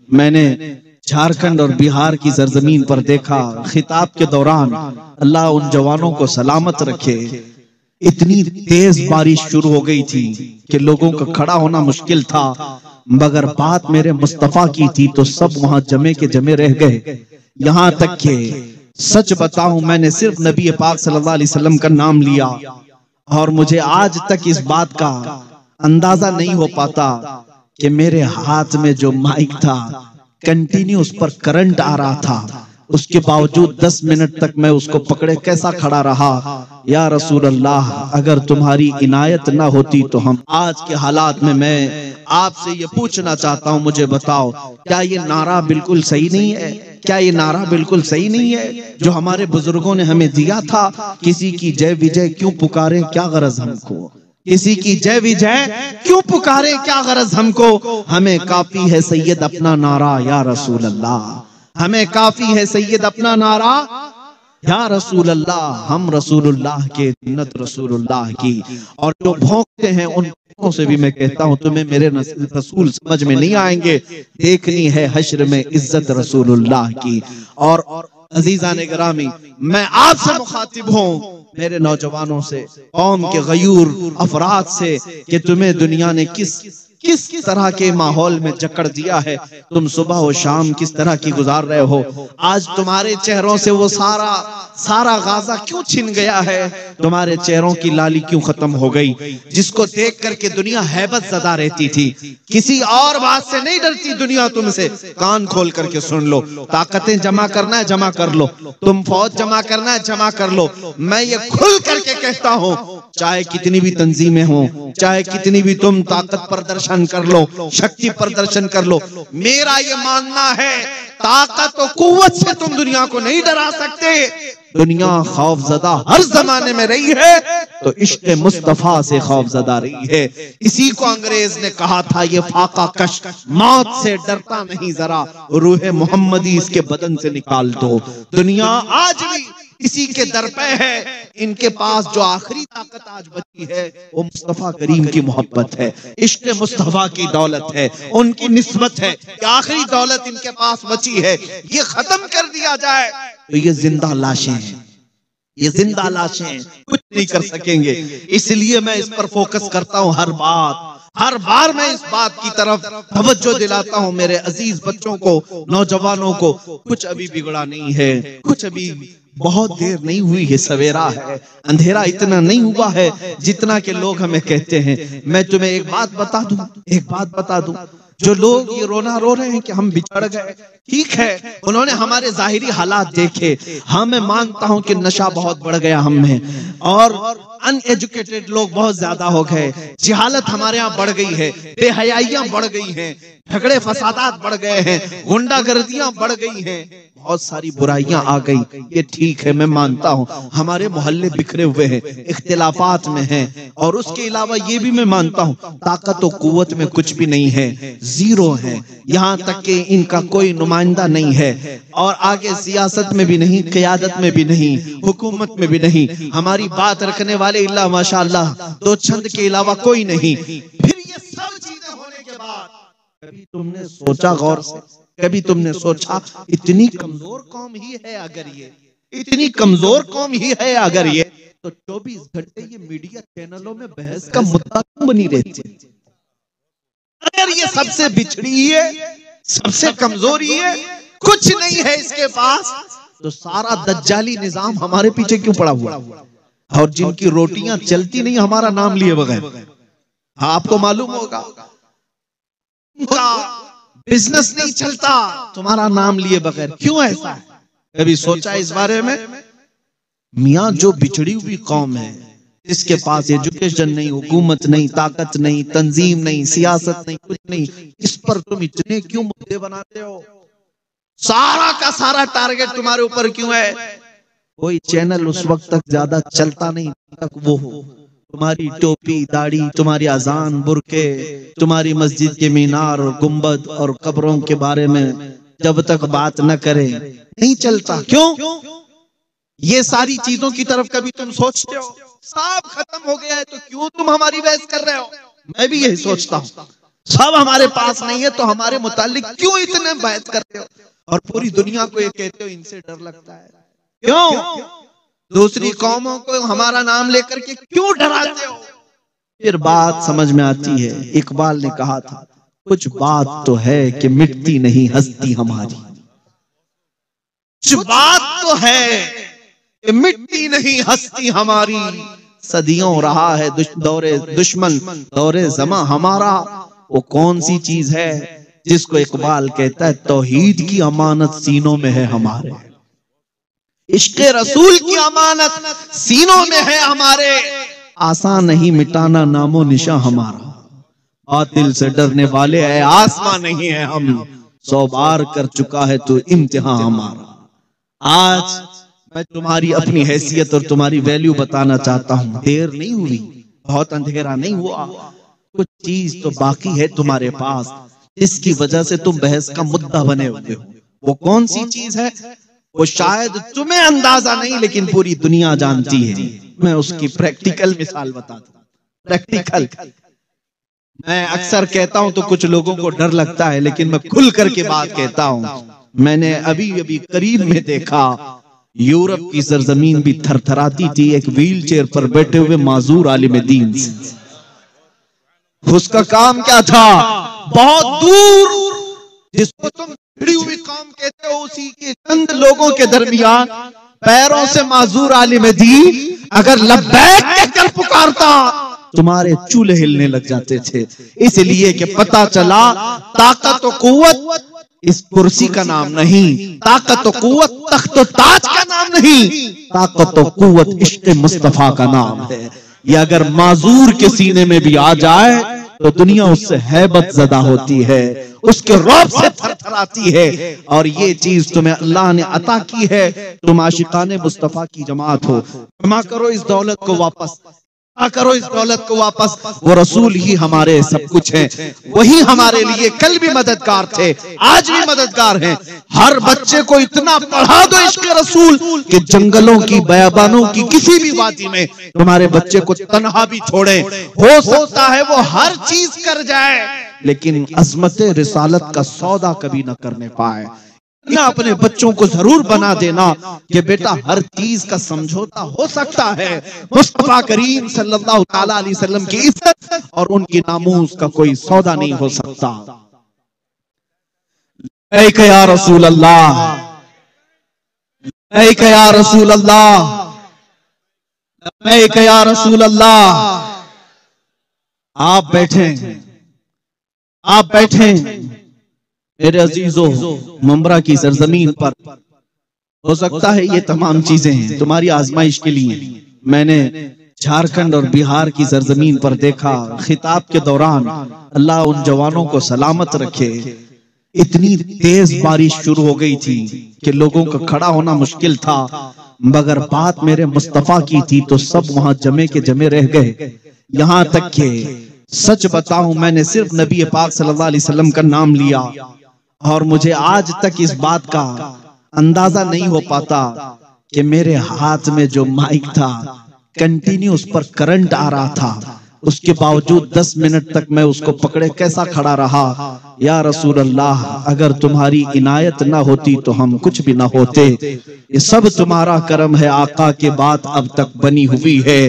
मैंने झारखंड और बिहार की सरजमीन पर देखा, खिताब के दौरान अल्लाह उन जवानों को सलामत रखे, इतनी तेज बारिश शुरू हो गई थी कि लोगों का खड़ा होना मुश्किल था, मगर बात मेरे मुस्तफा की थी तो सब वहां जमे के जमे रह गए। यहाँ तक के सच बताऊं, मैंने सिर्फ नबी पाक सल्लल्लाहु अलैहि वसल्लम का नाम लिया और मुझे आज तक इस बात का अंदाजा नहीं हो पाता कि मेरे हाथ में जो माइक था कंटिन्यू उस पर करंट आ रहा था, उसके बावजूद 10 मिनट तक मैं उसको पकड़े कैसा खड़ा रहा। या रसूल अल्लाह, अगर तुम्हारी इनायत ना होती तो हम आज के हालात में। मैं आपसे ये पूछना चाहता हूँ, मुझे बताओ, क्या ये नारा बिल्कुल सही नहीं है? क्या ये नारा बिल्कुल सही नहीं है जो हमारे बुजुर्गों ने हमें दिया था? किसी की जय विजय क्यों पुकारे, क्या गरज हमको? किसी की जय विजय क्यों पुकारे, क्या गरज हमको? हमें काफी है सैयद अपना नारा, या रसूल अल्लाह, हमें काफी है सैयद अपना नारा, या रसूल अल्लाह। हम रसूलुल्लाह के जन्नत रसूलुल्लाह की, और जो भौंकते हैं उन से भी मैं कहता हूं तुम्हें मेरे रसूल समझ में नहीं आएंगे। देखनी है हश्र में इज्जत रसूलुल्लाह की। और अजीजान गिरामी, मैं आपसे मुखातिब हूं, मेरे नौजवानों से, कौम के गयूर अफराद से, कि तुम्हें दुनिया ने किस तरह के माहौल में जकड़ दिया है। तुम सुबह और शाम किस तरह की गुजार रहे हो। आज तुम्हारे चेहरों से वो सारा गाजा क्यों छिन गया है? तुम्हारे चेहरों की लाली क्यों खत्म हो गई? जिसको देख करके दुनिया हैबत ज़दा रहती थी, किसी और बात से नहीं डरती दुनिया तुमसे। कान खोल करके सुन लो, ताकतें जमा करना है जमा कर लो, तुम फौज जमा करना है जमा कर लो। मैं ये खुल करके कहता हूँ, चाहे कितनी भी तंजीमें हो, चाहे कितनी भी तुम ताकत प्रदर्शन कर लो, शक्ति प्रदर्शन कर लो, मेरा ये मानना है ताकत और कुव्वत से तुम दुनिया को नहीं डरा सकते। दुनिया खौफजदा हर जमाने में रही है तो इश्क़ मुस्तफा से खौफजदा रही है। इसी को अंग्रेज ने कहा था, ये फाका कश मौत से डरता नहीं, जरा रूह मोहम्मदी इसके बदन से निकाल दो। दुनिया आज भी इसी के दर पे है। इनके पास जो आखिरी ताकत आज बची है वो मुस्तफा करीम की मोहब्बत है, इश्क़ मुस्तफा की दौलत है, उनकी निस्बत है। आखिरी दौलत इनके पास बची है, ये खत्म कर दिया जाए तो ये जिंदा लाशें हैं, ये जिंदा लाशें कुछ नहीं कर सकेंगे। इसलिए मैं इस पर फोकस करता हूँ। हर बार मैं इस बात की तरफ तवज्जो दिलाता हूँ मेरे अजीज बच्चों को, नौजवानों को। कुछ अभी बिगड़ा नहीं है, कुछ अभी बहुत देर नहीं हुई है, सवेरा है, अंधेरा इतना नहीं हुआ है जितना के लोग हमें कहते हैं। मैं तुम्हें एक बात बता दूं, जो लोग ये रोना रो रहे हैं कि हम बिछड़ गए, ठीक है, उन्होंने हमारे जाहिरी हालात देखे। हाँ, मैं मानता हूं कि नशा बहुत बढ़ गया हम में, और अनएजुकेटेड लोग बहुत ज्यादा हो गए, जिहालत हमारे यहाँ बढ़ गई है, बेहयाइयां बढ़ गई हैं, झगड़े फसादात बढ़ गए हैं, गुंडागर्दियां बढ़ गई हैं, बहुत सारी बुराइयां आ गई। ये ठीक है, मैं मानता हूं हमारे मोहल्ले बिखरे हुए हैं, इख्तिलाफात में हैं, और उसके अलावा ये भी मैं मानता हूं ताकत और कुव्वत में कुछ भी नहीं है, जीरो है। यहाँ तक कि इनका कोई नुमाइंदा नहीं है, और आगे सियासत में भी नहीं, क़यादत में भी नहीं, हुकूमत में भी नहीं। हमारी बात रखने वाले इल्ला माशाअल्लाह दो चंद के अलावा कोई नहीं। फिर ये सब चीजें होने के बाद कभी तुमने सोचा, गौर से कभी तुमने सोचा, इतनी कमजोर कौम ही है अगर ये, इतनी कमजोर कौम ही है अगर ये, तो 24 घंटे ये मीडिया चैनलों में बहस का मुद्दा क्यों बनी रहती है? अगर ये सबसे बिछड़ी है, सबसे कमजोरी है, कुछ नहीं है इसके पास, तो सारा दज्जाली निजाम हमारे पीछे क्यों पड़ा हुआ? और जिनकी रोटियां चलती नहीं हमारा नाम लिए बगैर, हाँ आपको मालूम होगा, बिजनेस नहीं चलता तुम्हारा नाम लिए बगैर, क्यों ऐसा है? कभी सोचा इस बारे में? मियां, जो बिछड़ी हुई कौम है, इसके पास एजुकेशन नहीं, हुकूमत नहीं, ताकत नहीं, तंजीम नहीं, सियासत नहीं, कुछ नहीं, इस पर तुम इतने क्यों मुद्दे बनाते हो? सारा का सारा टारगेट तुम्हारे ऊपर क्यों है? कोई चैनल उस वक्त तक ज्यादा चलता नहीं तक वो हो, तुम्हारी टोपी, दाढ़ी, तुम्हारी अजान, बुरके, तुम्हारी मस्जिद के मीनार और गुंबद और कब्रों के बारे में जब तक बात न करे नहीं चलता। क्यों? ये सारी चीजों की तरफ कभी तुम सोचते हो? सब खत्म हो गया है तो क्यों तुम हमारी बहस कर रहे हो? मैं भी यही सोचता हूँ, सब हमारे पास नहीं है तो हमारे मुतालिक क्यों इतने बहस करते हो और पूरी दुनिया को ये कहते हो इनसे डर लगता है? क्यों दूसरी कौमों को हमारा नाम लेकर के क्यों डराते हो? फिर बात समझ में आती है। इकबाल ने कहा था, कुछ बात तो है कि मिटती नहीं हस्ती हमारी, कुछ बात तो है कि मिटती नहीं हस्ती हमारी। सदियों रहा है दौरे दुश्मन दौरे ज़मा हमारा। वो कौन सी चीज है जिसको इकबाल कहता है तौहीद की अमानत सीनों में है हमारे, इश्क़े रसूल की अमानत सीनों में है हमारे। आसान नहीं मिटाना नामो निशा हमारा, बातिल से डरने वाले है आसमां नहीं है हम, 100 बार कर चुका है तो इम्तिहान हमारा। आज मैं तुम्हारी अपनी हैसियत और तुम्हारी वैल्यू बताना चाहता हूं। देर नहीं हुई, बहुत अंधेरा नहीं हुआ, कुछ चीज तो बाकी है तुम्हारे पास जिसकी वजह से तुम बहस का मुद्दा बने हुए हो। वो कौन सी चीज है? वो शायद तुम्हें अंदाजा नहीं लेकिन पूरी दुनिया जानती है। मैं उसकी प्रैक्टिकल मिसाल बताता हूं। प्रैक्टिकल मैं अक्सर कहता हूं तो कुछ लोगों को डर लगता है, लेकिन मैं खुल करके बात कहता हूं। मैंने अभी अभी करीब में देखा, यूरोप की सरजमीन भी थरथराती थी एक व्हील चेयर पर बैठे हुए माजूर आलिम दीन से। उसका काम क्या था? बहुत दूर जिसको तुम भिड़ी हुई काम कहते हो उसी के चंद लोगों के दरमियान पैरों से माजूर आलिम दीन अगर लब्बैक कहकर पुकारता तुम्हारे चूल्हे हिलने लग जाते थे। इसलिए कि पता चला ताकत और कुव्वत इस कुर्सी का नाम नहीं, ताकत और कुव्वत तख्त और ताज का नाम नहीं, ताकत और कुव्वत इश्क़ मुस्तफा का नाम है। ये अगर माजूर के सीने में भी आ जाए तो दुनिया उससे हैबत ज़दा होती है, उसके रौब से थरथराती है। और ये चीज तुम्हें अल्लाह ने अता की है, तुम आशिकाने मुस्तफा की जमात हो। जमा करो इस दौलत को वापस, करो इस दौलत को वापस। वो रसूल ही हमारे सब कुछ है, वही हमारे लिए कल भी मददगार थे, आज भी मददगार हैं। हर बच्चे को इतना पढ़ा दो इश्क़ रसूल कि जंगलों की बयाबानों की किसी भी वादी में तुम्हारे बच्चे को तन्हा भी छोड़े। हो सकता है वो हर चीज कर जाए लेकिन अज़मत रिसालत का सौदा कभी न करने पाए। ना अपने बच्चों को जरूर बना देना कि बेटा हर चीज का समझौता हो सकता है, मुस्तफा करीम सल्लल्लाहु ताला अलैहि वसल्लम की इज्जत और उनकी नामूस का कोई सौदा नहीं हो सकता। लब्बैक या रसूल अल्लाह, लब्बैक या रसूल अल्लाह, लब्बैक या रसूल अल्लाह। आप बैठे, आप बैठे मेरे अजीजों, मुंबरा की सरजमीन पर। हो सकता है ये तमाम चीजें हैं तुम्हारी आजमाइश के लिए। मैंने झारखंड और बिहार की सरजमीन पर देखा, खिताब के दौरान अल्लाह उन जवानों को सलामत रखे, इतनी तेज बारिश शुरू हो गई थी कि लोगों का खड़ा होना मुश्किल था, मगर बात मेरे मुस्तफा की थी तो सब वहां जमे के जमे रह गए। यहां तक के सच बताऊं मैंने सिर्फ नबी पाक सल्लल्लाहु अलैहि वसल्लम का नाम लिया और मुझे आज तक इस बात का अंदाजा नहीं हो पाता कि मेरे हाथ में जो माइक था कंटिन्यू उस पर करंट आ रहा था, उसके बावजूद 10 मिनट तक मैं उसको पकड़े कैसा खड़ा रहा। या रसूल अल्लाह, अगर तुम्हारी इनायत ना होती तो हम कुछ भी ना होते। ये सब तुम्हारा करम है आका, के बात अब तक बनी हुई है।